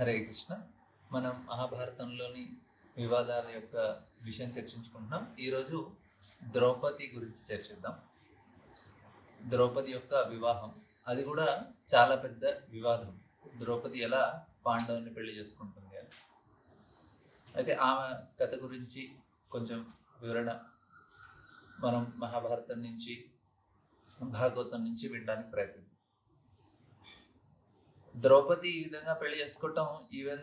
హరే కృష్ణ. మనం మహాభారతంలోని వివాదాల యొక్క విషయం చర్చించుకుంటున్నాం. ఈరోజు ద్రౌపది గురించి చర్చిద్దాం. ద్రౌపది యొక్క వివాహం, అది కూడా చాలా పెద్ద వివాదం. ద్రౌపది ఎలా పాండవుని పెళ్లి చేసుకుంటుంది అని. అయితే ఆమె కథ గురించి కొంచెం వివరణ మనం మహాభారతం నుంచి, భాగవతం నుంచి వినడానికి ప్రయత్నం. ద్రౌపది ఈ విధంగా పెళ్లి చేసుకోవటం ఈవెన్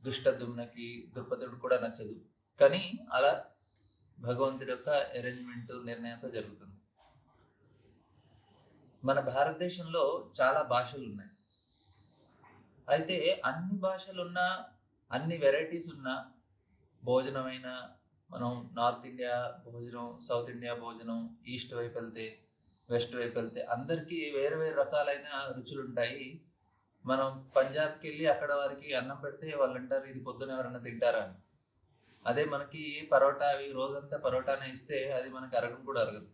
దుష్టదుమ్నకి, ద్రుపదుడు కూడా నచ్చదు. కానీ అలా భగవంతుడి యొక్క అరేంజ్మెంట్, నిర్ణయంతో జరుగుతుంది. మన భారతదేశంలో చాలా భాషలు ఉన్నాయి. అయితే అన్ని భాషలున్నా, అన్ని వెరైటీస్ ఉన్నా, భోజనమైన మనం నార్త్ ఇండియా భోజనం, సౌత్ ఇండియా భోజనం, ఈస్ట్ వైపు వెళ్తే, వెస్ట్ వైపు వెళ్తే అందరికీ వేరు వేరు రకాలైన రుచులు ఉంటాయి. మనం పంజాబ్కి వెళ్ళి అక్కడ వారికి అన్నం పెడితే వాళ్ళు అంటారు, ఇది పొద్దున ఎవరన్నా తింటారా అని. అదే మనకి పరోటా, అవి రోజంతా పరోటానే ఇస్తే అది మనకి అరగం కూడా అరగదు.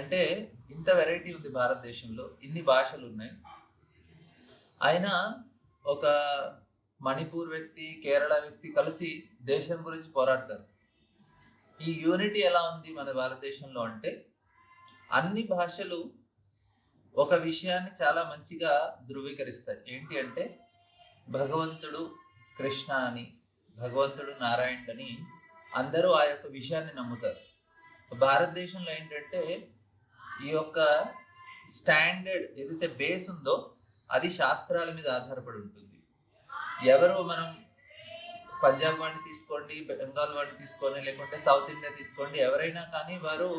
అంటే ఇంత వెరైటీ ఉంది భారతదేశంలో, ఇన్ని భాషలు ఉన్నాయి. అయినా ఒక మణిపూర్ వ్యక్తి, కేరళ వ్యక్తి కలిసి దేశం గురించి పోరాడతారు. ఈ యూనిటీ ఎలా ఉంది మన భారతదేశంలో అంటే, అన్ని భాషలు ఒక విషయాన్ని చాలా మంచిగా ధృవీకరిస్తాయి. ఏంటి అంటే, భగవంతుడు కృష్ణ అని, భగవంతుడు నారాయణుడు అని అందరూ ఆ యొక్క విషయాన్ని నమ్ముతారు. భారతదేశంలో ఏంటంటే, ఈ యొక్క స్టాండర్డ్ ఏదైతే బేస్ ఉందో అది శాస్త్రాల మీద ఆధారపడి ఉంటుంది. ఎవరు మనం పంజాబ్ వాడిని తీసుకోండి, బెంగాల్ వాడిని తీసుకోండి, లేకుంటే సౌత్ ఇండియా తీసుకోండి, ఎవరైనా కానీ వారు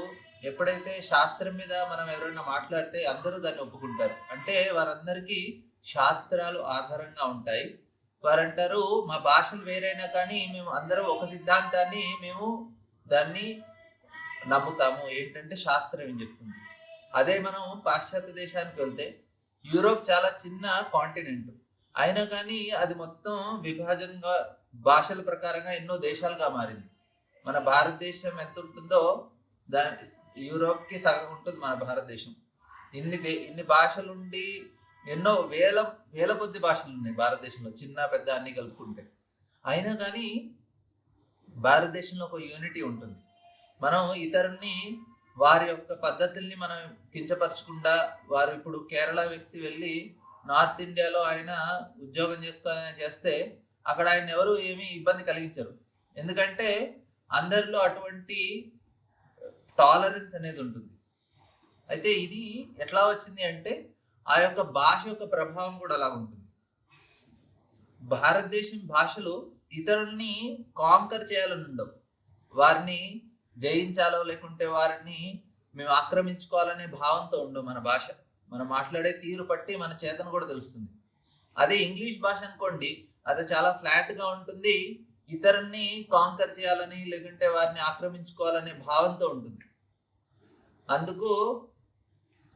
ఎప్పుడైతే శాస్త్రం మీద మనం ఎవరైనా మాట్లాడితే అందరూ దాన్ని ఒప్పుకుంటారు. అంటే వారందరికీ శాస్త్రాలు ఆధారంగా ఉంటాయి. వారంటారు, మా భాషలు వేరైనా కానీ మేము అందరం ఒక సిద్ధాంతాన్ని మేము దాన్ని నమ్ముతాము. ఏంటంటే శాస్త్రం ఏం చెప్తుంది. అదే మనం పాశ్చాత్య దేశానికి వెళ్తే, యూరోప్ చాలా చిన్న కాంటినెంట్ అయినా కానీ అది మొత్తం విభాజనగా భాషల ప్రకారంగా ఎన్నో దేశాలుగా మారింది. మన భారతదేశం ఎంత ఉంటుందో దాని యూరోప్కి సగం ఉంటుంది మన భారతదేశం. ఇన్ని భాషలుండి ఎన్నో వేల కొద్ది భాషలు ఉన్నాయి భారతదేశంలో, చిన్న పెద్ద అన్ని కలుపుకుంటే. అయినా కానీ భారతదేశంలో ఒక యూనిటీ ఉంటుంది. మనం ఇతరుల్ని, వారి యొక్క పద్ధతుల్ని మనం కించపరచకుండా, వారు ఇప్పుడు కేరళ వ్యక్తి వెళ్ళి నార్త్ ఇండియాలో ఆయన ఉద్యోగం చేసుకోవాలని చేస్తే అక్కడ ఆయన ఎవరు ఏమీ ఇబ్బంది కలిగించరు. ఎందుకంటే అందరిలో అటువంటి టాలరెన్స్ అనేది ఉంటుంది. అయితే ఇది ఎట్లా వచ్చింది అంటే, ఆ యొక్క భాష యొక్క ప్రభావం కూడా అలా ఉంటుంది. భారతదేశం భాషలు ఇతరుల్ని కాంకర్ చేయాలని ఉండవు, వారిని జయించాలో లేకుంటే వారిని మేము ఆక్రమించుకోవాలనే భావంతో ఉండవు. మన భాష, మనం మాట్లాడే తీరు పట్టి మన చేతన కూడా తెలుస్తుంది. అదే ఇంగ్లీష్ భాష అనుకోండి, అది చాలా ఫ్లాట్గా ఉంటుంది, ఇతరుల్ని కాంకర్ చేయాలని లేకుంటే వారిని ఆక్రమించుకోవాలనే భావంతో ఉంటుంది. అందుకు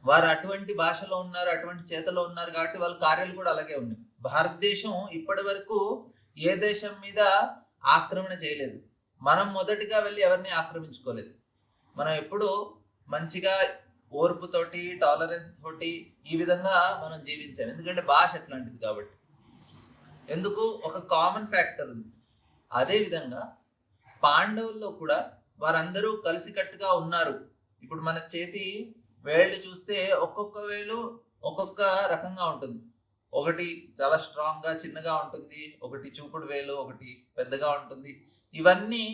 వారు అటువంటి భాషలో ఉన్నారు, అటువంటి చేతలో ఉన్నారు కాబట్టి వాళ్ళ కార్యాలు కూడా అలాగే ఉన్నాయి. భారతదేశం ఇప్పటి వరకు ఏ దేశం మీద ఆక్రమణ చేయలేదు. మనం మొదటిగా వెళ్ళి ఎవరిని ఆక్రమించుకోలేదు. మనం ఎప్పుడు మంచిగా ఓర్పుతోటి, టాలరెన్స్ తోటి ఈ విధంగా మనం జీవించాం. ఎందుకంటే భాష అట్లాంటిది కాబట్టి. ఎందుకు, ఒక కామన్ ఫ్యాక్టర్ ఉంది. అదేవిధంగా పాండవుల్లో కూడా వారందరూ కలిసికట్టుగా ఉన్నారు. ఇప్పుడు మన చేతి వేళ్ళు చూస్తే ఒక్కొక్క వేలు ఒక్కొక్క రకంగా ఉంటుంది. ఒకటి చాలా స్ట్రాంగ్గా చిన్నగా ఉంటుంది, ఒకటి చూపుడు వేలు, ఒకటి పెద్దగా ఉంటుంది. ఇవన్నీ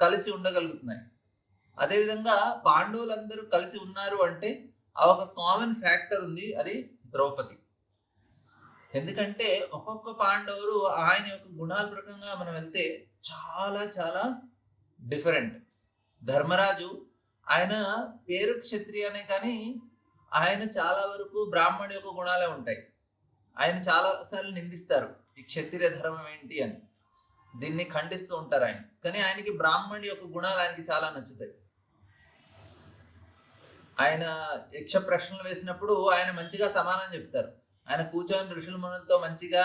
కలిసి ఉండగలుగుతున్నాయి. అదేవిధంగా పాండవులందరూ కలిసి ఉన్నారు అంటే ఆ ఒక కామన్ ఫ్యాక్టర్ ఉంది, అది ద్రౌపది. ఎందుకంటే ఒక్కొక్క పాండవులు ఆయన యొక్క గుణాల ప్రకంగా మనం వెళ్తే చాలా చాలా డిఫరెంట్. ధర్మరాజు, ఆయన పేరు క్షత్రియ కానీ ఆయన చాలా వరకు బ్రాహ్మణుడి యొక్క గుణాలే ఉంటాయి. ఆయన చాలాసార్లు నిందిస్తారు, ఈ క్షత్రియ ధర్మం ఏంటి అని, దీన్ని ఖండిస్తూ ఉంటారు ఆయన. కానీ ఆయనకి బ్రాహ్మణుడి యొక్క గుణాలు ఆయనకి చాలా నచ్చుతాయి. ఆయన యక్ష ప్రశ్నలు వేసినప్పుడు ఆయన మంచిగా సమాధానం చెప్తారు. ఆయన కూర్చొని ఋషుల మునులతో మంచిగా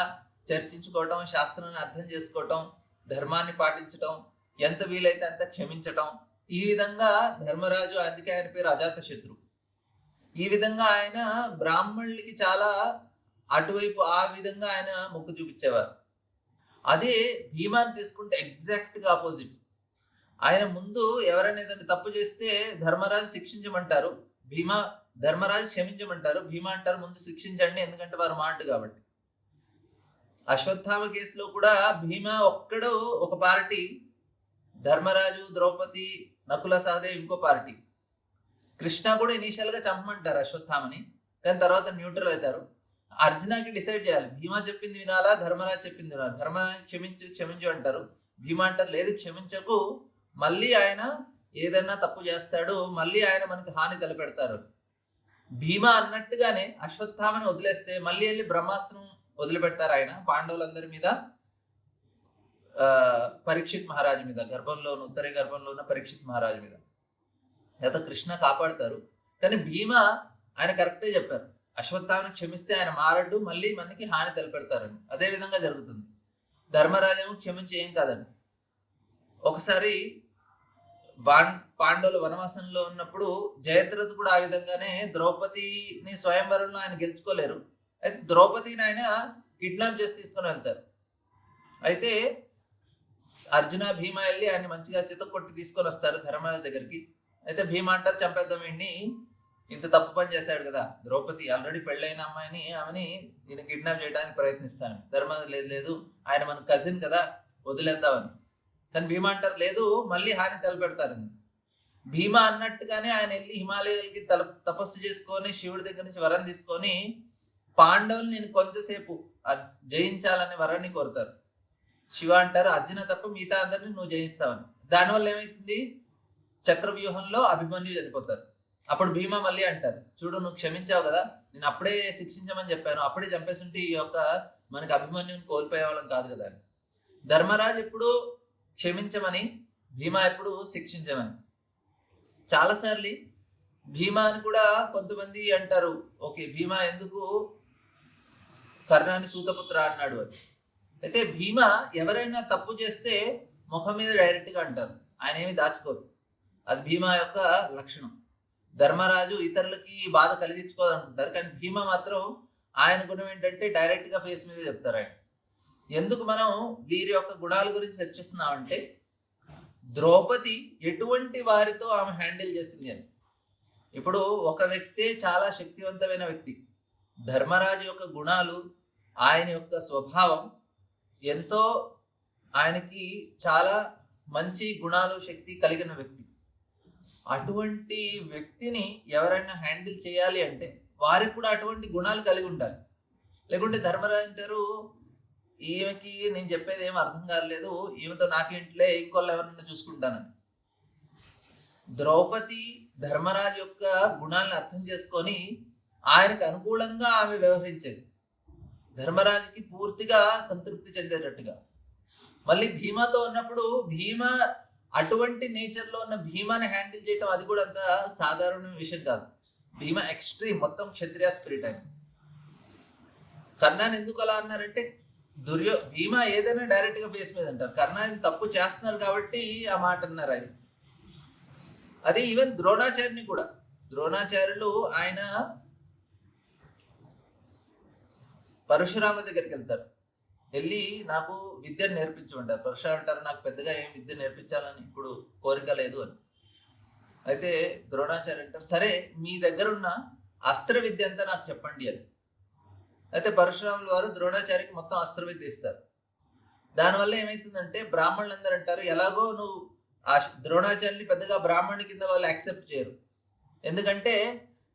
చర్చించుకోవటం, శాస్త్రాన్ని అర్థం చేసుకోవటం, ధర్మాన్ని పాటించటం, ఎంత వీలైతే అంత క్షమించటం, ఈ విధంగా ధర్మరాజు, అందుకే ఆయన పేరు అజాత శత్రు. ఈ విధంగా ఆయన బ్రాహ్మణులకి చాలా అటువైపు ఆ విధంగా ఆయన మొగ్గు చూపించేవారు. అదే భీమాని తీసుకుంటే ఎగ్జాక్ట్‌గా ఆపోజిట్. ఆయన ముందు ఎవరైనా ఏదైనా తప్పు చేస్తే ధర్మరాజు శిక్షించమంటారు. భీమా ధర్మరాజు క్షమించమంటారు. భీమ అంటారు ముందు శిక్షించండి ఎందుకంటే వారు మాట కాబట్టి. అశ్వత్థామ కేసులో కూడా భీమ ఒక్కడు ఒక పార్టీ, ధర్మరాజు, ద్రౌపది, నకుల సహదేవ్ ఇంకో పార్టీ. కృష్ణ కూడా ఇనీషియల్ గా చంపమంటారు అశ్వత్థామని, కానీ తర్వాత న్యూట్రల్ అవుతారు. అర్జునకి డిసైడ్ చేయాలి భీమా చెప్పింది వినాలా, ధర్మరాజు చెప్పింది వినాలా. ధర్మరాజు క్షమించు అంటారు. భీమా అంటారు లేదు క్షమించకు, మళ్ళీ ఆయన ఏదన్నా తప్పు చేస్తాడు, మళ్ళీ ఆయన మనకి హాని తలపెడతారు. భీమా అన్నట్టుగానే అశ్వత్థామని వదిలేస్తే మళ్ళీ వెళ్ళి బ్రహ్మాస్త్రం వదిలిపెడతారు ఆయన పాండవులందరి మీద. పరీక్షిత్ మహారాజు మీద, ఉత్తర గర్భంలో ఉన్న పరీక్షిత్ మహారాజు మీద లేదా కృష్ణ కాపాడతారు. కానీ భీమ ఆయన కరెక్టే చెప్పారు, అశ్వత్థామని క్షమిస్తే ఆయన మారడ్డు, మళ్ళీ మనకి హాని తలపెడతారని. అదే విధంగా జరుగుతుంది. ధర్మరాజేమో క్షమించి ఏం కాదండి. ఒకసారి పాండవులు వనవాసంలో ఉన్నప్పుడు జయద్రథ్ కూడా ఆ విధంగానే ద్రౌపదిని స్వయంవరంలో ఆయన గెలుచుకోలేరు. అయితే ద్రౌపదిని ఆయన కిడ్నాప్ చేసి తీసుకొని వెళ్తారు. అయితే అర్జున భీమ వెళ్ళి ఆయన మంచిగా చితకొట్టి తీసుకొని వస్తారు ధర్మరాజు దగ్గరికి. అయితే భీమ అంటారు చంపేద్దాం వీడిని, ఇంత తప్పు పని చేశాడు కదా. ద్రౌపది ఆల్రెడీ పెళ్ళైన అమ్మాయిని ఆమెని ఈయన కిడ్నాప్ చేయడానికి ప్రయత్నిస్తాను. ధర్మరాజు లేదు లేదు ఆయన మన కజిన్ కదా వదిలేద్దామని. కానీ భీమ అంటారు లేదు మళ్ళీ హాని తలపెడతారని. భీమ అన్నట్టుగానే ఆయన వెళ్ళి హిమాలయాలకి తపస్సు చేసుకొని శివుడి దగ్గర నుంచి వరం తీసుకొని పాండవులు నేను కొంతసేపు జయించాలనే వరాన్ని కోరుతారు. శివ అంటారు అర్జున తప్ప మిగతా అందరిని నువ్వు జయిస్తావని. దానివల్ల ఏమైతుంది, చక్రవ్యూహంలో అభిమన్యు చనిపోతారు. అప్పుడు భీమ మళ్ళీ అంటారు చూడు నువ్వు క్షమించావు కదా, నేను అప్పుడే శిక్షించమని చెప్పాను, అప్పుడే చంపేస్తుంటే ఈ యొక్క మనకి అభిమన్యుని కోల్పోయేవాళ్ళం కాదు కదా అని. ధర్మరాజు ఎప్పుడు క్షమించమని, భీమ ఎప్పుడు శిక్షించమని. చాలాసార్లు భీమా అని కూడా కొంతమంది అంటారు, ఓకే భీమా ఎందుకు కర్ణాన్ని సూతపుత్ర అన్నాడు అని. అయితే భీమ ఎవరైనా తప్పు చేస్తే ముఖం మీద డైరెక్ట్గా అంటారు, ఆయన ఏమి దాచుకోరు. అది భీమా యొక్క లక్షణం. ధర్మరాజు ఇతరులకి బాధ కలిగించుకోవాలనుకుంటారు, కానీ భీమ మాత్రం ఆయన గుణం ఏంటంటే డైరెక్ట్గా ఫేస్ మీద చెప్తారు ఆయన. ఎందుకు మనం వీరి యొక్క గుణాల గురించి చర్చిస్తున్నామంటే ద్రౌపది ఎటువంటి వారితో ఆమె హ్యాండిల్ చేసింది అని. ఇప్పుడు ఒక వ్యక్తే చాలా శక్తివంతమైన వ్యక్తి, ధర్మరాజు యొక్క గుణాలు, ఆయన యొక్క స్వభావం ఎంతో, ఆయనకి చాలా మంచి గుణాలు శక్తి కలిగిన వ్యక్తి. అటువంటి వ్యక్తిని ఎవరైనా హ్యాండిల్ చేయాలి అంటే వారికి కూడా అటువంటి గుణాలు కలిగి ఉండాలి. లేకుంటే ధర్మరాజు అంటారు ఈమెకి నేను చెప్పేది ఏం అర్థం కాలేదు, ఈమెతో నాకేంట్లే ఇంకోళ్ళు ఎవరన్నా చూసుకుంటానని. ద్రౌపది ధర్మరాజు యొక్క గుణాలను అర్థం చేసుకొని ఆయనకు అనుకూలంగా ఆమె వ్యవహరించేది, ధర్మరాజుకి పూర్తిగా సంతృప్తి చెందేటట్టుగా. మళ్ళీ భీమాతో ఉన్నప్పుడు భీమ అటువంటి నేచర్లో ఉన్న భీమాని హ్యాండిల్ చేయటం అది కూడా అంత సాధారణమైన విషయం కాదు. భీమ ఎక్స్ట్రీమ్, మొత్తం క్షత్రియ స్పిరిట్ అని. కర్ణాన్ని ఎందుకు అలా అన్నారంటే భీమ ఏదైనా డైరెక్ట్ గా ఫేస్ మీద అంటారు, కర్ణాన్ని తప్పు చేస్తున్నారు కాబట్టి ఆ మాట అన్నారు ఆయన. అదే ఈవెన్ ద్రోణాచార్యుని కూడా, ద్రోణాచార్యులు ఆయన పరశురామ దగ్గరికి వెళ్తారు, వెళ్ళి నాకు విద్యను నేర్పించమంటారు. పరశురామ అంటారు నాకు పెద్దగా ఏం విద్య నేర్పించాలని ఇప్పుడు కోరిక లేదు అని. అయితే ద్రోణాచార్య అంటారు సరే మీ దగ్గర ఉన్న అస్త్ర విద్య అంతా నాకు చెప్పండి అని. అయితే పరశురాముల వారు ద్రోణాచార్యకి మొత్తం అస్త్ర విద్య ఇస్తారు. దానివల్ల ఏమైతుందంటే బ్రాహ్మణులందరూ అంటారు ఎలాగో నువ్వు ఆ ద్రోణాచార్యుని పెద్దగా బ్రాహ్మణుని కింద వాళ్ళు యాక్సెప్ట్ చేయరు, ఎందుకంటే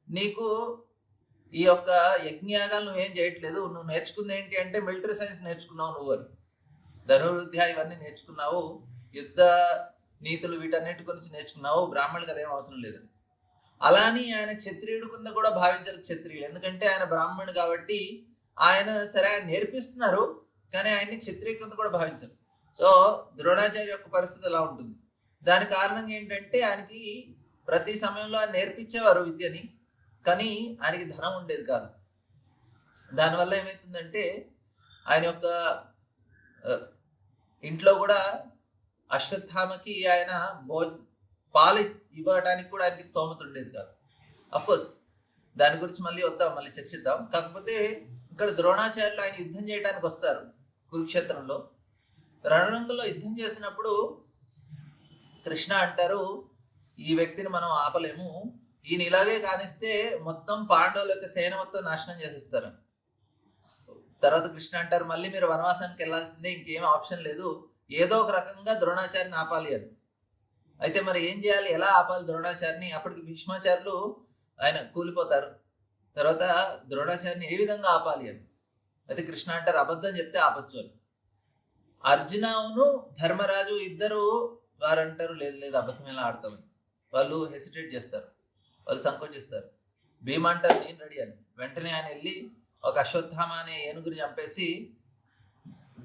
నీకు ఈ యొక్క యజ్ఞయాగాలు నువ్వేం చేయట్లేదు, నువ్వు నేర్చుకుంది ఏంటి అంటే మిలిటరీ సైన్స్ నేర్చుకున్నావు నువ్వు అని, ధనుర్విద్య ఇవన్నీ నేర్చుకున్నావు, యుద్ధ నీతులు వీటన్నిటి గురించి నేర్చుకున్నావు, బ్రాహ్మణులకు అదేం అవసరం లేదు. అలా అని ఆయన క్షత్రియుడి కింద కూడా భావించరు క్షత్రియుడు, ఎందుకంటే ఆయన బ్రాహ్మణుడు కాబట్టి ఆయన సరే ఆయన నేర్పిస్తున్నారు కానీ ఆయన్ని క్షత్రియ కింద కూడా భావించరు. సో ద్రోణాచార్య యొక్క పరిస్థితి అలా ఉంటుంది. దాని కారణం ఏంటంటే ఆయనకి ప్రతి సమయంలో ఆయన నేర్పించేవారు విద్యని, కానీ ఆయనకి ధనం ఉండేది కాదు. దానివల్ల ఏమవుతుందంటే ఆయన యొక్క ఇంట్లో కూడా అశ్వత్థామకి ఆయన పాలు ఇవ్వడానికి కూడా ఆయనకి స్తోమత ఉండేది కాదు. అఫ్కోర్స్ దాని గురించి మళ్ళీ వద్దాం, మళ్ళీ చర్చిద్దాం. కాకపోతే ఇక్కడ ద్రోణాచార్యులు ఆయన యుద్ధం చేయడానికి వస్తారు కురుక్షేత్రంలో. రణరంగంలో యుద్ధం చేసినప్పుడు కృష్ణ అంటారు, ఈ వ్యక్తిని మనం ఆపలేము, ఈయన ఇలాగే కానిస్తే మొత్తం పాండవుల యొక్క సేన మొత్తం నాశనం చేసేస్తారు. తర్వాత కృష్ణ అంటారు, మళ్ళీ మీరు వనవాసానికి వెళ్ళాల్సిందే, ఇంకేం ఆప్షన్ లేదు, ఏదో ఒక రకంగా ద్రోణాచార్యని ఆపాలి అని. అయితే మరి ఏం చేయాలి, ఎలా ఆపాలి ద్రోణాచార్యని? అప్పటికి భీష్మాచార్యులు ఆయన కూలిపోతారు. తర్వాత ద్రోణాచార్యని ఏ విధంగా ఆపాలి అని. అయితే కృష్ణ అంటారు, అబద్ధం చెప్తే ఆపచ్చు అని. అర్జునను ధర్మరాజు ఇద్దరు వారు అంటారు, లేదు లేదు అబద్ధం ఎలా ఆడతామని. వాళ్ళు హెసిటేట్ చేస్తారు, వాళ్ళు సంకోచిస్తారు. భీమ అంటారు, నేను రెడీ అని. వెంటనే ఆయన వెళ్ళి ఒక అశ్వత్థామ అనే ఏనుగుని చంపేసి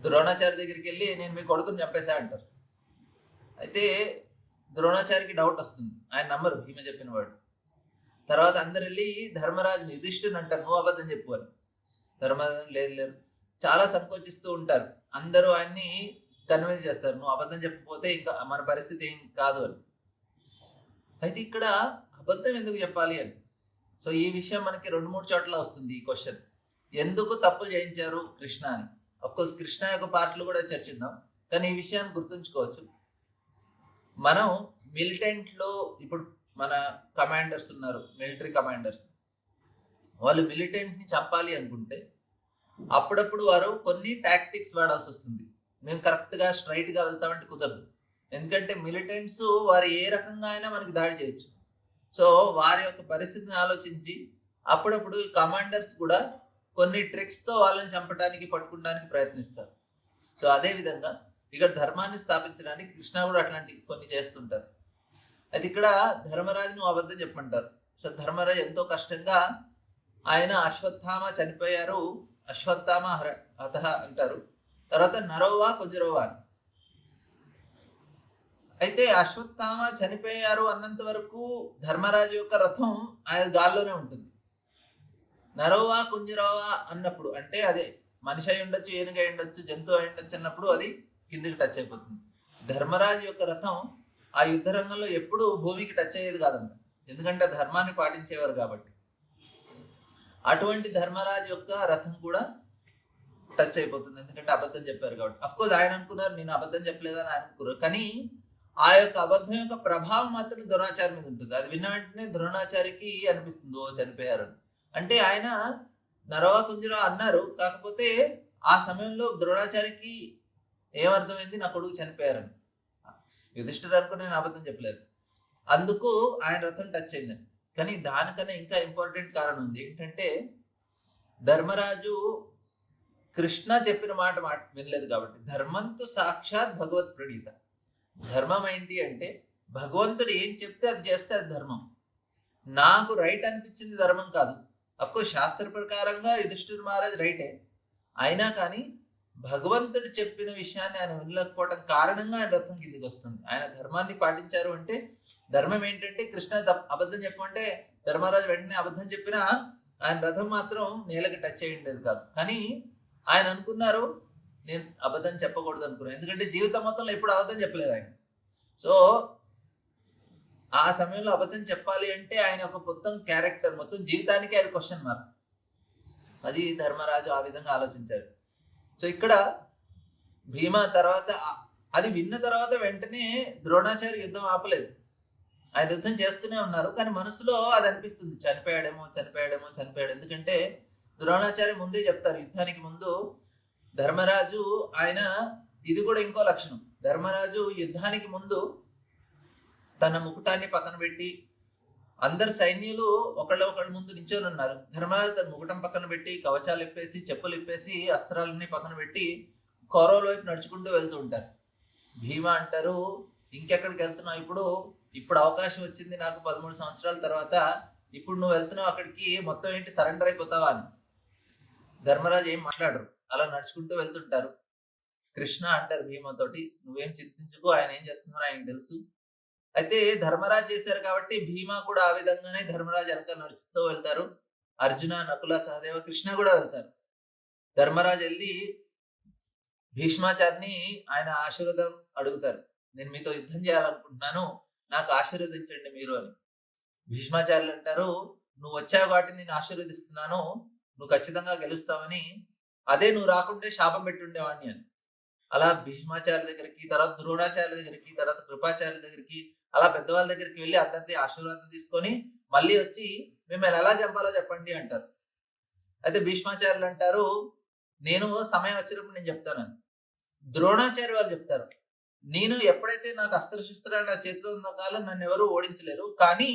ద్రోణాచార్య దగ్గరికి వెళ్ళి, నేను మీ కొడుకుని చంపేసా అంటారు. అయితే ద్రోణాచార్యకి డౌట్ వస్తుంది, ఆయన నమ్మరు భీమ చెప్పిన వాడు. తర్వాత అందరు వెళ్ళి ధర్మరాజుని యుధిష్ఠిరుని అంటారు, నువ్వు అబద్ధం చెప్పు అని. ధర్మరాజు లేదు లేదు, చాలా సంకోచిస్తూ ఉంటారు. అందరూ ఆయన్ని కన్విన్స్ చేస్తారు, నువ్వు అబద్ధం చెప్పకపోతే ఇంకా మన పరిస్థితి ఏం కాదు అని. అయితే ఇక్కడ అబద్ధం ఎందుకు చెప్పాలి అని. సో ఈ విషయం మనకి 2-3 చోట్ల వస్తుంది ఈ క్వశ్చన్, ఎందుకు తప్పు చేయించారు కృష్ణ అని. అఫ్కోర్స్ కృష్ణ యొక్క పార్ట్లు కూడా చర్చిద్దాం, కానీ ఈ విషయాన్ని గుర్తుంచుకోవచ్చు. మనం మిలిటెంట్లో ఇప్పుడు మన కమాండర్స్ ఉన్నారు, మిలిటరీ కమాండర్స్, వాళ్ళు మిలిటెంట్ని చంపాలి అనుకుంటే అప్పుడప్పుడు వారు కొన్ని టాక్టిక్స్ వాడాల్సి వస్తుంది. మేము కరెక్ట్గా స్ట్రైట్గా వెళ్తామంటే కుదరదు, ఎందుకంటే మిలిటెంట్స్ వారు ఏ రకంగా అయినా మనకి దాడి చేయొచ్చు. సో వారి యొక్క పరిస్థితిని ఆలోచించి అప్పుడప్పుడు కమాండర్స్ కూడా కొన్ని ట్రిక్స్తో వాళ్ళని చంపడానికి పట్టుకోవడానికి ప్రయత్నిస్తారు. సో అదేవిధంగా ఇక్కడ ధర్మాన్ని స్థాపించడానికి కృష్ణ కూడా అట్లాంటి కొన్ని చేస్తుంటారు. అయితే ఇక్కడ ధర్మరాజును అబద్ధం చెప్పమంటారు. సో ధర్మరాజు ఎంతో కష్టంగా ఆయన అశ్వత్థామ చనిపోయారు, అశ్వత్థామ హతః అంటారు. తర్వాత నరోవా కుజరోవా. అయితే అశ్వత్థామ చనిపోయారు అన్నంత వరకు ధర్మరాజు యొక్క రథం ఆయన గాల్లోనే ఉంటుంది. నరోవా కుంజరోవా అన్నప్పుడు అంటే అదే మనిషి అయి ఉండొచ్చు, ఏనుగు అయి ఉండొచ్చు, జంతువు అయి ఉండొచ్చు అన్నప్పుడు అది కిందికి టచ్ అయిపోతుంది. ధర్మరాజు యొక్క రథం ఆ యుద్ధ రంగంలో ఎప్పుడు భూమికి టచ్ అయ్యేది కాదంట, ఎందుకంటే ధర్మాన్ని పాటించేవారు కాబట్టి. అటువంటి ధర్మరాజు యొక్క రథం కూడా టచ్ అయిపోతుంది, ఎందుకంటే అబద్ధం చెప్పారు కాబట్టి. అఫ్కోర్స్ ఆయన అనుకున్నారు నేను అబద్ధం చెప్పలేదని ఆయన అనుకున్నారు, కానీ ఆ యొక్క అబద్ధం యొక్క ప్రభావం మాత్రం ద్రోణాచార్య మీద ఉంటుంది. అది విన్న వెంటనే ద్రోణాచార్యకి అనిపిస్తుంది, ఓ చనిపోయారు అంటే. ఆయన నరవా కుంజరా అన్నారు, కాకపోతే ఆ సమయంలో ద్రోణాచార్యకి ఏమర్థమైంది, నా కొడుకు చనిపోయారని. యుధిష్ఠిరుడు అనుకుని నేను అబద్ధం చెప్పలేదు, అందుకు ఆయన రథం టచ్ అయిందని. కానీ దానికన్నా ఇంకా ఇంపార్టెంట్ కారణం ఉంది, ఏంటంటే ధర్మరాజు కృష్ణ చెప్పిన మాట వినలేదు కాబట్టి. ధర్మంతో సాక్షాత్ భగవత్ ప్రణీత. ధర్మం ఏంటి అంటే భగవంతుడు ఏం చెప్తే అది చేస్తే అది ధర్మం. నాకు రైట్ అనిపించింది ధర్మం కాదు. అఫ్కోర్స్ శాస్త్ర ప్రకారంగా యుధిష్ఠిర మహారాజ్ రైటే, అయినా కానీ భగవంతుడు చెప్పిన విషయాన్ని ఆయన వినలేకపోవడం కారణంగా ఆయన రథం కిందికి వస్తుంది. ఆయన ధర్మాన్ని పాటించారు అంటే, ధర్మం ఏంటంటే కృష్ణ అబద్ధం చెప్పమంటే ధర్మరాజు వెంటనే అబద్ధం చెప్పినా ఆయన రథం మాత్రం నేలకి టచ్ అయ్యి ఉండేది కాదు. కానీ ఆయన అనుకున్నారు నేను అబద్ధం చెప్పకూడదు అనుకున్నాను, ఎందుకంటే జీవితం మొత్తంలో ఎప్పుడు అబద్ధం చెప్పలేదు ఆయన. సో ఆ సమయంలో అబద్ధం చెప్పాలి అంటే ఆయన ఒక మొత్తం క్యారెక్టర్, మొత్తం జీవితానికి అది క్వశ్చన్ మార్క్. అది ధర్మరాజు ఆ విధంగా ఆలోచించారు. సో ఇక్కడ భీమా తర్వాత అది విన్న తర్వాత వెంటనే ద్రోణాచార్య యుద్ధం ఆపలేదు, ఆయన యుద్ధం చేస్తూనే ఉన్నారు. కానీ మనసులో అది అనిపిస్తుంది, చనిపోయాడేమో చనిపోయాడేమో చనిపోయాడు. ఎందుకంటే ద్రోణాచార్య ముందే చెప్తారు యుద్ధానికి ముందు, ధర్మరాజు ఆయన ఇది కూడా ఇంకో లక్షణం. ధర్మరాజు యుద్ధానికి ముందు తన ముకుటాన్ని పక్కన పెట్టి, అందరు సైన్యులు ఒకళ్ళ ముందు నించొని ఉన్నారు, ధర్మరాజు తన ముకుటం పక్కన పెట్టి కవచాలు ఇప్పేసి చెప్పులు ఇప్పేసి అస్త్రాలన్నీ పక్కన పెట్టి కౌరవుల వైపు నడుచుకుంటూ వెళ్తూ ఉంటారు. భీమ అంటారు, ఇంకెక్కడికి వెళ్తున్నావు, ఇప్పుడు అవకాశం వచ్చింది నాకు 13 సంవత్సరాల తర్వాత, ఇప్పుడు నువ్వు వెళ్తున్నావు అక్కడికి, మొత్తం ఏంటి సరెండర్ అయిపోతావా అని. ధర్మరాజు ఏం మాట్లాడరు, అలా నడుచుకుంటూ వెళ్తుంటారు. కృష్ణ అంటారు భీమతోటి, నువ్వేం చింతించుకో, ఆయన ఏం చేస్తున్నారో ఆయనకు తెలుసు. అయితే ధర్మరాజు చేశారు కాబట్టి భీమా కూడా ఆ విధంగానే ధర్మరాజు వెనక నడుస్తూ వెళ్తారు. అర్జున, నకుల, సహదేవ, కృష్ణ కూడా వెళ్తారు. ధర్మరాజు వెళ్ళి భీష్మాచార్ని ఆయన ఆశీర్వాదం అడుగుతారు, నేను మీతో యుద్ధం చేయాలనుకుంటున్నాను, నాకు ఆశీర్వదించండి మీరు అని. భీష్మాచార్యులు అంటారు, నువ్వు వచ్చావు కాబట్టి నేను ఆశీర్వదిస్తున్నాను, నువ్వు ఖచ్చితంగా గెలుస్తావని, అదే నువ్వు రాకుంటే శాపం పెట్టుండేవాడిని అని. అలా భీష్మాచార్యుల దగ్గరికి, తర్వాత ద్రోణాచార్యుల దగ్గరికి, తర్వాత కృపాచార్యుల దగ్గరికి, అలా పెద్దవాళ్ళ దగ్గరికి వెళ్ళి అందరిది ఆశీర్వాదం తీసుకొని మళ్ళీ వచ్చి మిమ్మల్ని ఎలా చంపాలో చెప్పండి అంటారు. అయితే భీష్మాచార్యులు అంటారు, నేను సమయం వచ్చినప్పుడు నేను చెప్తానని. ద్రోణాచార్య వాళ్ళు చెప్తారు, నేను ఎప్పుడైతే నాకు అస్త్రశస్త్రాలు నా చేతిలో ఉన్న కాలం నన్ను ఎవరు ఓడించలేరు, కానీ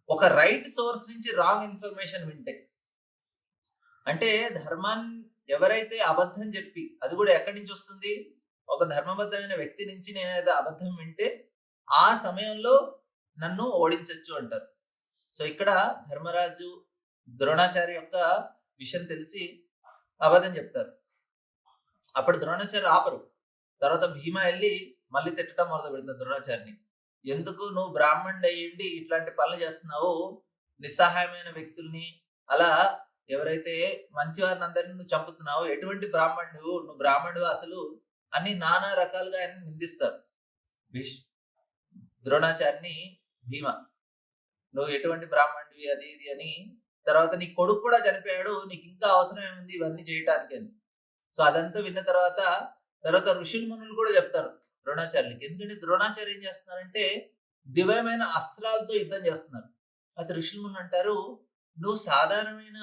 ఒక రైట్ సోర్స్ నుంచి రాంగ్ ఇన్ఫర్మేషన్ వింటే, అంటే ధర్మాన్ని ఎవరైతే అబద్ధం చెప్పి, అది కూడా ఎక్కడి నుంచి వస్తుంది, ఒక ధర్మబద్ధమైన వ్యక్తి నుంచి నేను ఏదో అబద్ధం వింటే ఆ సమయంలో నన్ను ఓడించచ్చు అంటారు. సో ఇక్కడ ధర్మరాజు ద్రోణాచార్య యొక్క విషయం తెలిసి అబద్ధం చెప్తారు. అప్పుడు ద్రోణాచార్య ఆపరు. తర్వాత భీమ వెళ్ళి మళ్ళీ తిట్టడం మొదలు పెడతారు ద్రోణాచార్యని. ఎందుకు నువ్వు బ్రాహ్మణుడు అయ్యిండి ఇట్లాంటి పనులు చేస్తున్నావు, నిస్సహాయమైన వ్యక్తుల్ని, అలా ఎవరైతే మంచి వారిని అందరినీ నువ్వు చంపుతున్నావు, ఎటువంటి బ్రాహ్మణుడు, నువ్వు బ్రాహ్మణుడు అసలు అని నానా రకాలుగా ఆయన నిందిస్తారు. ద్రోణాచార్యని భీమ, నువ్వు ఎటువంటి బ్రాహ్మణుడివి అది ఇది అని, తర్వాత నీ కొడుకు కూడా చనిపోయాడు, నీకు ఇంకా అవసరం ఏముంది ఇవన్నీ చేయటానికి అని. సో అదంతా విన్న తర్వాత ఋషులు మునులు కూడా చెప్తారు ద్రోణాచార్యులకి. ఎందుకంటే ద్రోణాచార్య ఏం చేస్తున్నారంటే దివ్యమైన అస్త్రాలతో యుద్ధం చేస్తున్నారు. అయితే ఋషులు మునులు అంటారు, నువ్వు సాధారణమైన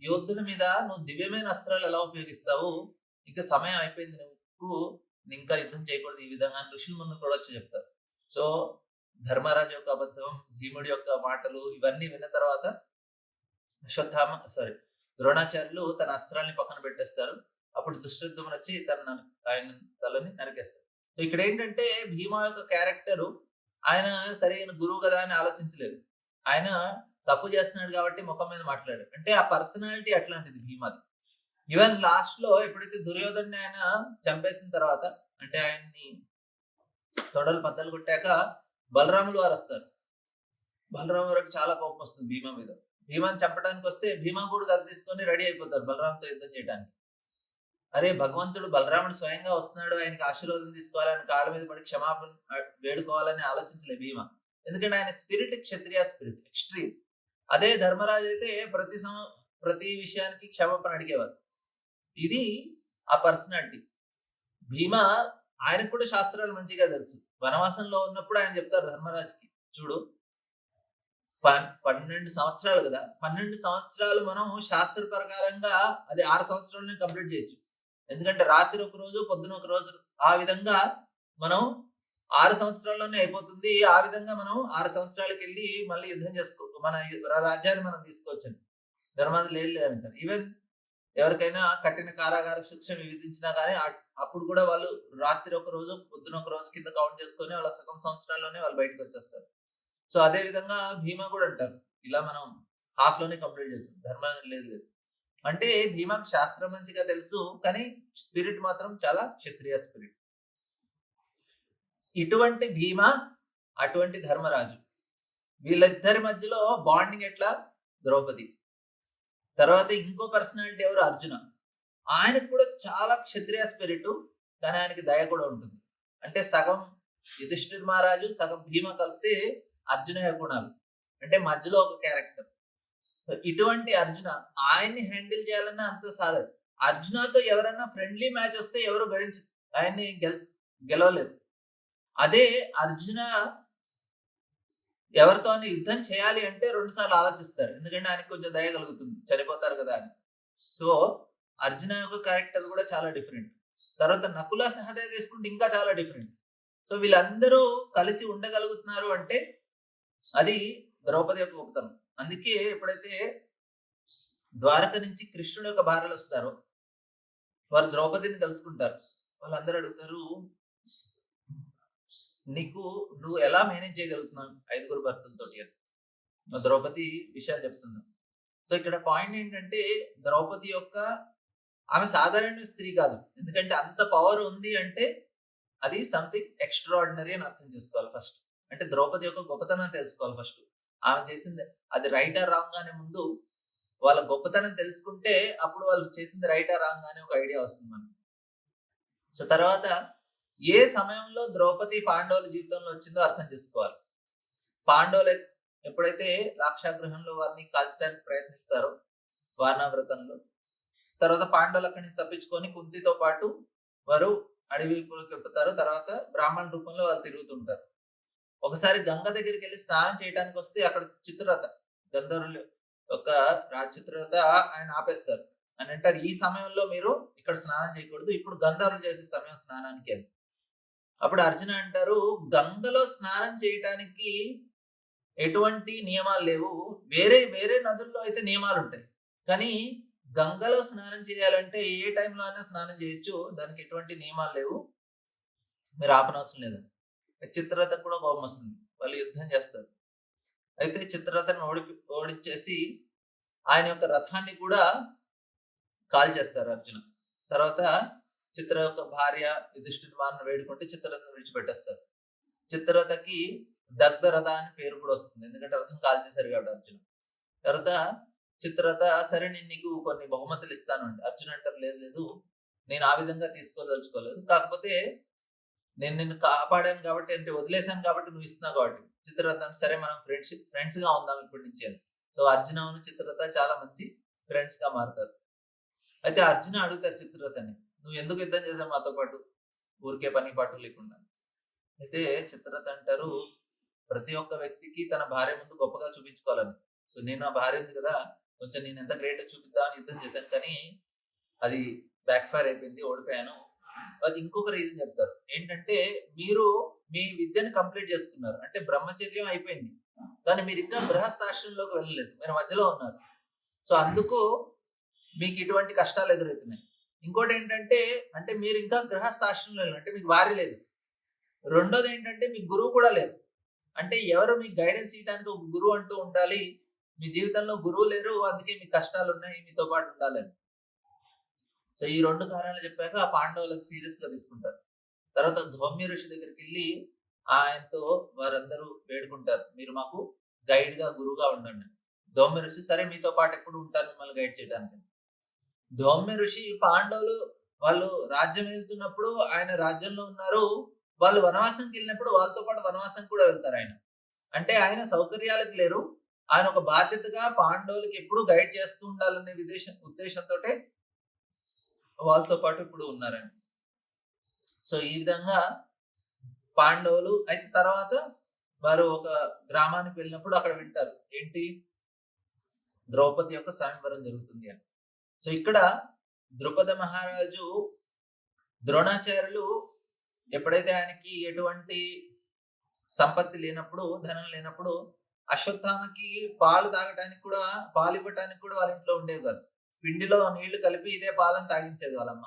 యోధుల మీద నువ్వు దివ్యమైన అస్త్రాలు ఎలా ఉపయోగిస్తావు, ఇంకా సమయం అయిపోయింది, నువ్వు ఇంకా యుద్ధం చేయకూడదు ఈ విధంగా అని ఋషులు మునులు కూడా వచ్చి చెప్తారు. సో ధర్మరాజు యొక్క అబద్ధం, భీముడి యొక్క మాటలు ఇవన్నీ విన్న తర్వాత ద్రోణాచార్యులు తన అస్త్రాల్ని పక్కన పెట్టేస్తారు. అప్పుడు దుష్టయుద్ధం వచ్చి ఆయన తలని నరికేస్తారు. సో ఇక్కడ ఏంటంటే భీమా యొక్క క్యారెక్టర్, ఆయన సరైన గురువు కదా అని ఆలోచించలేదు. ఆయన తప్పు చేస్తున్నాడు కాబట్టి ముఖం మీద మాట్లాడాడు. అంటే ఆ పర్సనాలిటీ అట్లాంటిది భీమాది. ఈవెన్ లాస్ట్ లో ఎప్పుడైతే దుర్యోధన్ని ఆయన చంపేసిన తర్వాత, అంటే ఆయన్ని తొడలు బద్దలు కొట్టాక బలరాములు వారు వస్తారు. బలరాము వారికి చాలా కోపం వస్తుంది భీమా మీద. భీమాని చంపడానికి వస్తే భీమా కూడా గద తీసుకొని రెడీ అయిపోతారు బలరాముతో యుద్ధం చేయడానికి. అరే భగవంతుడు బలరాముడు స్వయంగా వస్తున్నాడు, ఆయనకి ఆశీర్వాదం తీసుకోవాలని కాళ్ళ మీద పడి క్షమాపణ వేడుకోవాలని ఆలోచించలే భీమ. ఎందుకంటే ఆయన స్పిరిట్ క్షత్రియ స్పిరిట్ ఎక్స్ట్రీమ్. అదే ధర్మరాజు అయితే ప్రతి విషయానికి క్షమాపణ అడిగేవారు. ఇది ఆ పర్సనాలిటీ. భీమ ఆయనకు కూడా శాస్త్రాలు మంచిగా తెలుసు. వనవాసంలో ఉన్నప్పుడు ఆయన చెప్తారు ధర్మరాజుకి, చూడు 12 సంవత్సరాలు కదా, 12 సంవత్సరాలు మనం శాస్త్ర ప్రకారంగా అది 6 సంవత్సరాలనే కంప్లీట్ చేయొచ్చు. ఎందుకంటే రాత్రి ఒక రోజు పొద్దున ఒక రోజు, ఆ విధంగా మనం 6 సంవత్సరాల్లోనే అయిపోతుంది. ఆ విధంగా మనం 6 సంవత్సరాలకి వెళ్ళి మళ్ళీ యుద్ధం మన రాజ్యాన్ని మనం తీసుకోవచ్చు. ధర్మాలు లేదు అంటారు. ఈవెన్ ఎవరికైనా కఠిన కారాగార శిక్ష విధించినా కానీ అప్పుడు కూడా వాళ్ళు రాత్రి ఒక రోజు పొద్దున ఒక రోజు కింద కౌంట్ చేసుకొని వాళ్ళ సగం సంవత్సరాల్లోనే వాళ్ళు బయటకు వచ్చేస్తారు. సో అదే విధంగా భీమా కూడా అంటారు, ఇలా మనం హాఫ్ లోనే కంప్లీట్ చేయొచ్చు, ధర్మం లేదు లేదు. అంటే భీమాకు శాస్త్రం మంచిగా తెలుసు, కానీ స్పిరిట్ మాత్రం చాలా క్షత్రియ స్పిరిట్. ఇటువంటి భీమా, అటువంటి ధర్మరాజు, వీళ్ళిద్దరి మధ్యలో బాండింగ్ ఎట్లా, ద్రౌపది. తర్వాత ఇంకో పర్సనాలిటీ ఎవరు, అర్జున. ఆయనకు కూడా చాలా క్షత్రియ స్పిరిట్, కానీ ఆయనకి దయ కూడా ఉంటుంది. అంటే సగం యుధిష్ఠిర్ మహారాజు, సగం భీమ కలిపితే అర్జున గుణాలు. అంటే మధ్యలో ఒక క్యారెక్టర్. ఇటువంటి అర్జున, ఆయన్ని హ్యాండిల్ చేయాలన్నా అంత సాధదు. అర్జునతో ఎవరన్నా ఫ్రెండ్లీ మ్యాచ్ వస్తే ఎవరు ఆయన్ని గెలవలేదు. అదే అర్జున ఎవరితో యుద్ధం చేయాలి అంటే 2 సార్లు ఆలోచిస్తారు. ఎందుకంటే ఆయనకు కొంచెం దయ కలుగుతుంది, చనిపోతారు కదా అని. సో అర్జున యొక్క క్యారెక్టర్ కూడా చాలా డిఫరెంట్. తర్వాత నకుల సహదేవ తీసుకుంటే ఇంకా చాలా డిఫరెంట్. సో వీళ్ళందరూ కలిసి ఉండగలుగుతున్నారు అంటే అది ద్రౌపది యొక్క గొప్పతనం. అందుకే ఎప్పుడైతే ద్వారక నుంచి కృష్ణుడు యొక్క భార్యలు వస్తారో వారు ద్రౌపదిని కలుసుకుంటారు. వాళ్ళందరూ అడుగుతారు, నువ్వు ఎలా మేనేజ్ చేయగలుగుతున్నావు 5 భర్తలతోటి అని. ద్రౌపది విషయాలు చెప్తుంది. సో ఇక్కడ పాయింట్ ఏంటంటే ద్రౌపది యొక్క, ఆమె సాధారణ స్త్రీ కాదు. ఎందుకంటే అంత పవర్ ఉంది అంటే అది సంథింగ్ ఎక్స్ట్రాఆర్డినరీ అని అర్థం చేసుకోవాలి ఫస్ట్. అంటే ద్రౌపది యొక్క గొప్పతనం తెలుసుకోవాలి ఫస్ట్. ఆమె చేసింది అది రైట్ ఆర్ రాంగ్ అనే ముందు వాళ్ళ గొప్పతనం తెలుసుకుంటే అప్పుడు వాళ్ళు చేసింది రైట్ ఆర్ రాంగ్ అనే ఒక ఐడియా వస్తుంది మనకి. సో తర్వాత ఏ సమయంలో ద్రౌపది పాండవుల జీవితంలో వచ్చిందో అర్థం చేసుకోవాలి. పాండవుల ఎప్పుడైతే లాక్షాగృహంలో వారిని కాల్చడానికి ప్రయత్నిస్తారో వారణావ్రతంలో, తర్వాత పాండవులు అక్కడి నుంచి తప్పించుకొని కుంతితో పాటు వారు అడవిలోకి వెళ్తారు. తర్వాత బ్రాహ్మణ రూపంలో వాళ్ళు తిరుగుతుంటారు. ఒకసారి గంగ దగ్గరికి వెళ్ళి స్నానం చేయడానికి వస్తే అక్కడ చిత్రరథ గంధర్వులు ఒక చిత్రరథ ఆయన ఆపేస్తారు. అని అంటారు, ఈ సమయంలో మీరు ఇక్కడ స్నానం చేయకూడదు, ఇప్పుడు గంధర్వులు చేసే సమయం స్నానానికి అని. అప్పుడు అర్జున అంటారు, గంగలో స్నానం చేయటానికి ఎటువంటి నియమాలు లేవు, వేరే వేరే నదుల్లో అయితే నియమాలు ఉంటాయి, కానీ గంగలో స్నానం చేయాలంటే ఏ టైంలో అయినా స్నానం చేయొచ్చు, దానికి ఎటువంటి నియమాలు లేవు, మీరు ఆపనవసరం లేదు. చిత్రరథ కూడా కోపం వస్తుంది, వాళ్ళు యుద్ధం చేస్తారు. అయితే చిత్రరథను ఓడించేసి ఆయన యొక్క రథాన్ని కూడా కాల్ చేస్తారు అర్జున. తర్వాత చిత్ర యొక్క భార్య యుధిష్ఠిర మాలను వేడుకుంటే చిత్రరథను విడిచిపెట్టేస్తారు. చిత్రరథకి దగ్ధరథ అని పేరు కూడా వస్తుంది, ఎందుకంటే రథం కాల్ చేశారు కాబట్టి అర్జున. తర్వాత చిత్రరథ సరే నేను నీకు కొన్ని బహుమతులు ఇస్తాను అంటే అర్జున అంటారు, లేదు లేదు నేను ఆ విధంగా తీసుకోదలుచుకోలేదు, కాకపోతే నేను నిన్ను కాపాడాను కాబట్టి, అంటే వదిలేశాను కాబట్టి నువ్వు ఇస్తున్నావు కాబట్టి. చిత్రరథ అంటే సరే మనం ఫ్రెండ్స్ గా ఉందాం ఇప్పటి నుంచి అని. సో అర్జున చిత్రరథ చాలా మంచి ఫ్రెండ్స్ గా మారుతారు. అయితే అర్జున అడుగుతారు చిత్రరథని, నువ్వు ఎందుకు యుద్ధం చేసావు మాతో పాటు, ఊరికే పని పాటు లేకుండా. అయితే చిత్రరథ అంటారు, ప్రతి ఒక్క వ్యక్తికి తన భార్య ముందు గొప్పగా చూపించుకోవాలని. సో నేను నా భార్య ఉంది కదా, కొంచెం నేను ఎంత గ్రేట్ చూపిద్దామని యుద్ధం చేశాను, కానీ అది బ్యాక్ ఫైర్ అయిపోయింది, ఓడిపోయాను. అది ఇంకొక రీజన్ చెప్తారు, ఏంటంటే మీరు మీ విద్యను కంప్లీట్ చేసుకున్నారు, అంటే బ్రహ్మచర్యం అయిపోయింది, కానీ మీరు ఇంకా గృహస్థాశ్రమంలోకి వెళ్ళలేదు, మీరు మధ్యలో ఉన్నారు. సో అందుకు మీకు ఇటువంటి కష్టాలు ఎదురవుతున్నాయి. ఇంకోటి ఏంటంటే, అంటే మీరు ఇంకా గృహస్థాశ్రమంలో వెళ్ళారు, అంటే మీకు భార్య లేదు. రెండోది ఏంటంటే మీకు గురువు కూడా లేరు, అంటే ఎవరు మీకు గైడెన్స్ ఇవ్వడానికి ఒక గురువు అంటూ ఉండాలి, మీ జీవితంలో గురువు లేరు, అందుకే మీకు కష్టాలు ఉన్నాయి, మీతో పాటు ఉండాలని. సో ఈ రెండు కారణాలు చెప్పాక ఆ పాండవులకు సీరియస్ గా తీసుకుంటారు. తర్వాత ధౌమ్య ఋషి దగ్గరికి వెళ్ళి ఆయనతో వారందరూ వేడుకుంటారు, మీరు మాకు గైడ్ గా గురువుగా ఉండండి. ధౌమ్య ఋషి సరే మీతో పాటు ఎప్పుడు ఉంటారు మిమ్మల్ని గైడ్ చేయడానికి. ధౌమ్య ఋషి పాండవులు వాళ్ళు రాజ్యం వెళ్తున్నప్పుడు ఆయన రాజ్యంలో ఉన్నారు, వాళ్ళు వనవాసంకి వెళ్ళినప్పుడు వాళ్ళతో పాటు వనవాసం కూడా వెళ్తారు ఆయన. అంటే ఆయన సౌకర్యాలకు లేరు, ఆయన ఒక బాధ్యతగా పాండవులకి ఎప్పుడు గైడ్ చేస్తూ ఉండాలనే ఉద్దేశంతో వాళ్ళతో పాటు ఇప్పుడు ఉన్నారండి. సో ఈ విధంగా పాండవులు అయితే తర్వాత వారు ఒక గ్రామానికి వెళ్ళినప్పుడు అక్కడ వింటారు, ఏంటి ద్రౌపది యొక్క స్వయంవరం జరుగుతుంది అని. సో ఇక్కడ ద్రుపద మహారాజు ద్రోణాచార్యులు ఎప్పుడైతే ఆయనకి ఎటువంటి సంపత్తి లేనప్పుడు, ధనం లేనప్పుడు, అశ్వత్థామకి పాలు తాగడానికి కూడా, పాలు ఇవ్వటానికి కూడా వాళ్ళ ఇంట్లో ఉండేవి కాదు, పిండిలో నీళ్లు కలిపి ఇదే పాలను తాగించేది వాళ్ళమ్మ.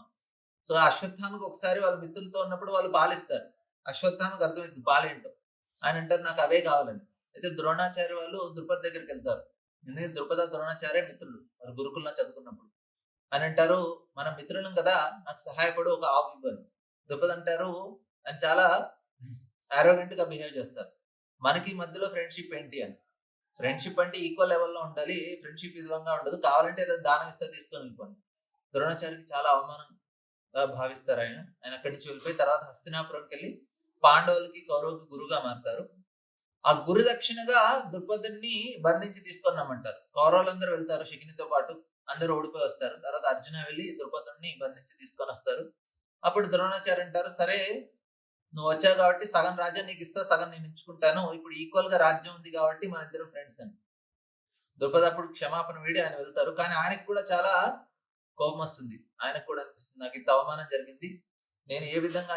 సో అశ్వత్థామకి ఒకసారి వాళ్ళ మిత్రులతో ఉన్నప్పుడు వాళ్ళు పాలిస్తారు, అశ్వత్థామకి అర్థమైంది పాలేంటో, ఆయన అంటారు నాకు అవే కావాలని. అయితే ద్రోణాచార్య వాళ్ళు ద్రుపద దగ్గరికి వెళ్తారు, ఎందుకంటే ద్రుపద ద్రోణాచార్య మిత్రులు, వారు గురుకుల్లో చదువుకున్నప్పుడు. అని అంటారు, మన మిత్రులం కదా, నాకు సహాయపడు, ఒక ఆవు ఇవ్వని. ద్రుపద అంటారు, అని చాలా అరోగెంట్ గా బిహేవ్ చేస్తారు, మనకి మధ్యలో ఫ్రెండ్షిప్ ఏంటి అని. ఫ్రెండ్షిప్ అంటే ఈక్వల్ లెవెల్లో ఉండాలి, ఫ్రెండ్షిప్ ఈ విధంగా ఉండదు, కావాలంటే ఏదైనా దానం ఇస్తే తీసుకొని వెళ్ళిపోండి. ద్రోణాచార్యకి చాలా అవమానంగా భావిస్తారు ఆయన. ఆయన అక్కడి నుంచి వెళ్ళిపోయి తర్వాత హస్తినాపురంకి వెళ్ళి పాండవులకి కౌరవుకి గురుగా మారుతారు. ఆ గురు దక్షిణగా ద్రుపదుని బంధించి తీసుకున్నామంటారు. కౌరవులందరూ వెళ్తారు శకునితో పాటు, అందరూ ఓడిపోయి వస్తారు. తర్వాత అర్జున వెళ్ళి ద్రుపదుని బంధించి తీసుకొని వస్తారు. అప్పుడు ద్రోణాచార్య అంటారు, సరే నువ్వు వచ్చావు కాబట్టి సగం రాజ్యం నీకు ఇస్తా, సగం నేను ఇచ్చుకుంటాను, ఇప్పుడు ఈక్వల్ గా రాజ్యం ఉంది కాబట్టి మన ఇద్దరు ఫ్రెండ్స్ అని. ద్రుపద అప్పుడు క్షమాపణ వేడి ఆయన వెళ్తారు, కానీ ఆయనకు కూడా చాలా కోపం వస్తుంది. ఆయనకు కూడా అనిపిస్తుంది, నాకు ఇంత అవమానం జరిగింది, నేను ఏ విధంగా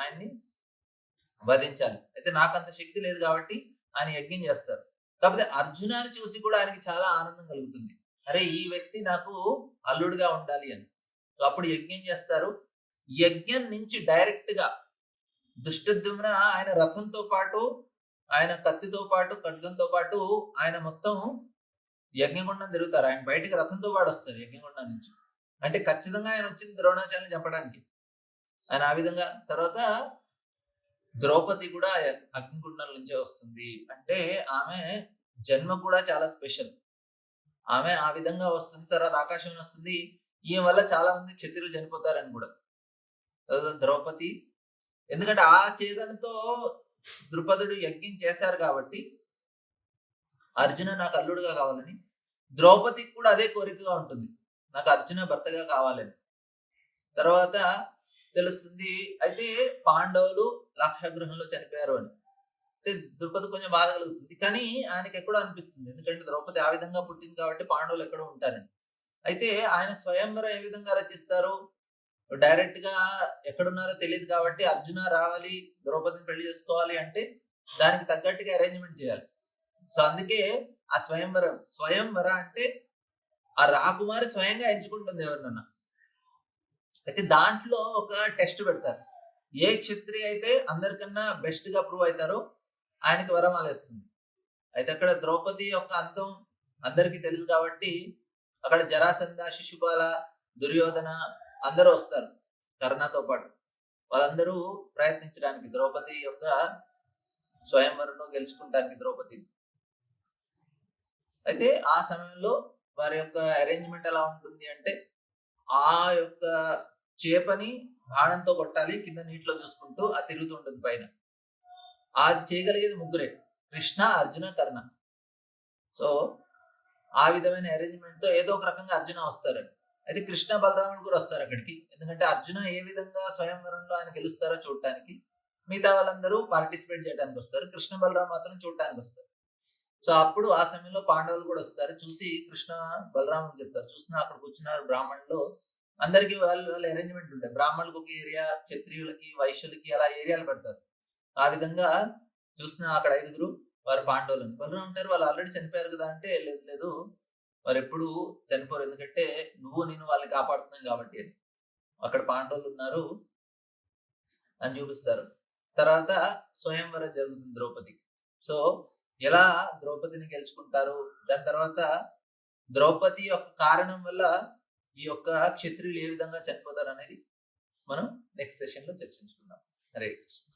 ఆయన్ని వధించాలి, అయితే నాకు అంత శక్తి లేదు కాబట్టి ఆయన యజ్ఞం చేస్తారు. కాకపోతే అర్జునాన్ని చూసి కూడా ఆయనకి చాలా ఆనందం కలుగుతుంది, అరే ఈ వ్యక్తి నాకు అల్లుడుగా ఉండాలి అని. అప్పుడు యజ్ఞం చేస్తారు. యజ్ఞం నుంచి డైరెక్ట్ గా దుష్టద్యుమ్న ఆయన రథంతో పాటు, ఆయన కత్తితో పాటు, ఖడ్గంతో పాటు ఆయన మొత్తం యజ్ఞగుండం తిరుగుతారు. ఆయన బయటికి రథంతో పాటు వస్తారు యజ్ఞగుండం నుంచి, అంటే ఖచ్చితంగా ఆయన వచ్చింది ద్రోణాచార్యుని చంపడానికి. ఆయన ఆ విధంగా. తర్వాత ద్రౌపది కూడా అగ్నిగుండం నుంచే వస్తుంది, అంటే ఆమె జన్మ కూడా చాలా స్పెషల్, ఆమె ఆ విధంగా వస్తుంది. తర్వాత ఆకాశం వస్తుంది, ఈమె వల్ల చాలా మంది క్షత్రియులు చనిపోతారని కూడా. ద్రౌపది ఎందుకంటే ఆ చేదనతో ద్రుపదుడు యజ్ఞం చేశారు కాబట్టి అర్జున నాకు అల్లుడుగా కావాలని. ద్రౌపదికి కూడా అదే కోరికగా ఉంటుంది. నాకు అర్జున భర్తగా కావాలని. తర్వాత తెలుస్తుంది. అయితే పాండవులు లాక్షాగృహంలో చనిపోయారు అని. అయితే ద్రౌపది కొంచెం బాధ కలుగుతుంది. కానీ ఆయనకి ఎక్కడో అనిపిస్తుంది. ఎందుకంటే ద్రౌపది ఆ విధంగా పుట్టింది కాబట్టి పాండవులు ఎక్కడో ఉంటారని. అయితే ఆయన స్వయంవరం ఏ విధంగా రచిస్తారు? డైరెక్ట్ గా ఎక్కడున్నారో తెలియదు కాబట్టి అర్జున రావాలి, ద్రౌపదిని పెళ్లి చేసుకోవాలి అంటే దానికి తగ్గట్టుగా అరేంజ్మెంట్ చేయాలి. సో అందుకే ఆ స్వయంవర అంటే ఆ రాకుమారి స్వయంగా ఎంచుకుంటుంది ఎవరినన్నా. అయితే దాంట్లో ఒక టెస్ట్ పెడతారు. ఏ క్షత్రియ అయితే అందరికన్నా బెస్ట్ గా ప్రూవ్ అవుతారో ఆయనకి వరమాలేస్తుంది. అయితే అక్కడ ద్రౌపది యొక్క అందం అందరికీ తెలుసు కాబట్టి అక్కడ జరాసంధ, శిశుపాల, దుర్యోధన అందరూ వస్తారు కర్ణతో పాటు. వాళ్ళందరూ ప్రయత్నించడానికి ద్రౌపది యొక్క స్వయంవరంలో గెలుచుకుంటానికి ద్రౌపది. అయితే ఆ సమయంలో వారి యొక్క అరేంజ్మెంట్ ఎలా ఉంటుంది అంటే ఆ యొక్క చేపని బాణంతో కొట్టాలి, కింద నీటిలో చూసుకుంటూ అది తిరుగుతుంటుంది పైన. అది చేయగలిగేది ముగ్గురే, కృష్ణ, అర్జున, కర్ణ. సో ఆ విధమైన అరేంజ్మెంట్ తో ఏదో ఒక రకంగా అర్జున వస్తారని. అయితే కృష్ణ బలరాముడు కూడా వస్తారు అక్కడికి. ఎందుకంటే అర్జున ఏ విధంగా స్వయంవరంలో ఆయన గెలుస్తారో చూడటానికి. మిగతా వాళ్ళందరూ పార్టిసిపేట్ చేయడానికి వస్తారు. కృష్ణ బలరాం మాత్రం చూడటానికి వస్తారు. సో అప్పుడు ఆ సమయంలో పాండవులు కూడా వస్తారు. చూసి కృష్ణ బలరాముడు చెప్తారు, చూసిన అక్కడ కూర్చున్నారు బ్రాహ్మణులు, అందరికి వాళ్ళ అరేంజ్మెంట్ ఉంటాయి. బ్రాహ్మణులకు ఒక ఏరియా, క్షత్రియులకి, వైశ్యులకి అలా ఏరియాలు పెడతారు. ఆ విధంగా చూసిన అక్కడ 5గురు వారు పాండవులను. బలరాం ఉంటారు, వాళ్ళు ఆల్రెడీ చనిపోయారు కదా అంటే, లేదు లేదు వారు ఎప్పుడు చనిపోరు, ఎందుకంటే నువ్వు నేను వాళ్ళని కాపాడుతున్నాం కాబట్టి. అక్కడ పాండవులు ఉన్నారు అని చూపిస్తారు. తర్వాత స్వయంవరం జరుగుతుంది ద్రౌపదికి. సో ఎలా ద్రౌపదిని గెలుచుకుంటారు, దాని తర్వాత ద్రౌపది యొక్క కారణం వల్ల ఈ యొక్క క్షత్రియులు ఏ విధంగా చనిపోతారు అనేది మనం నెక్స్ట్ సెషన్ లో చర్చించుకుందాం. హరే కృష్ణ.